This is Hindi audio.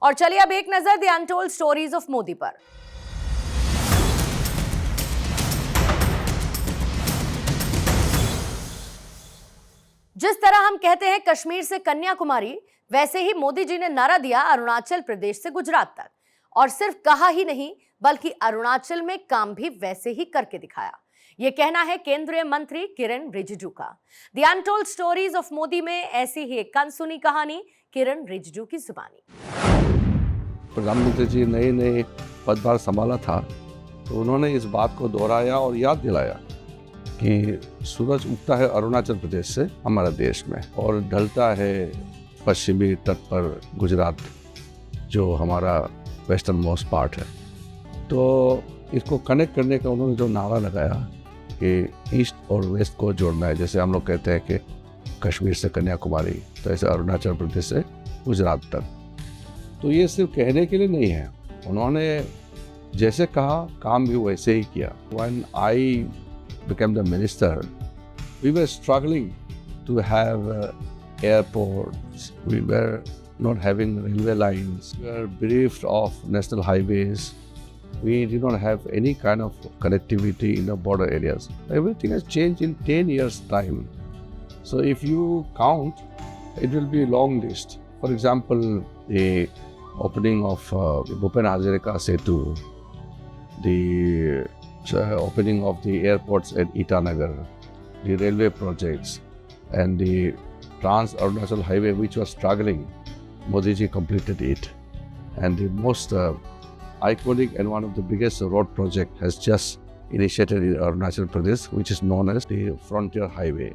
और चलिए अब एक नजर the untold stories of Modi पर। जिस तरह हम कहते हैं कश्मीर से कन्याकुमारी, वैसे ही मोदी जी ने नारा दिया अरुणाचल प्रदेश से गुजरात तक। और सिर्फ कहा ही नहीं, बल्कि अरुणाचल में काम भी वैसे ही करके दिखाया। यह कहना है केंद्रीय मंत्री किरण रिजिजू का। The untold stories of Modi में ऐसी ही एक अनसुनी कहानी किरण रिजिजू की जुबानी। प्रधानमंत्री जी नए नए पदभार संभाला था तो उन्होंने इस बात को दोहराया और याद दिलाया कि सूरज उगता है अरुणाचल प्रदेश से हमारे देश में और ढलता है पश्चिमी तट पर गुजरात, जो हमारा वेस्टर्न मोस्ट पार्ट है। तो इसको कनेक्ट करने का उन्होंने जो नारा लगाया कि ईस्ट और वेस्ट को जोड़ना है, जैसे हम लोग कहते हैं कि कश्मीर से कन्याकुमारी, तो ऐसे अरुणाचल प्रदेश से गुजरात तक। तो ये सिर्फ कहने के लिए नहीं है, उन्होंने जैसे कहा काम भी वैसे ही किया। When I became the minister, we were struggling to have airports. We were not having railway lines. We were bereft of national highways. We did not have any kind of connectivity in the border areas. Everything has changed in 10 years' time. So if you count, it will be a long list. For example, the opening of Bhupen Hazarika Setu, the opening of the airports at Itanagar, the railway projects, and the Trans-Arunachal Highway, which was struggling, Modi ji completed it. And the most iconic and one of the biggest road project has just initiated in Arunachal Pradesh, which is known as the Frontier Highway.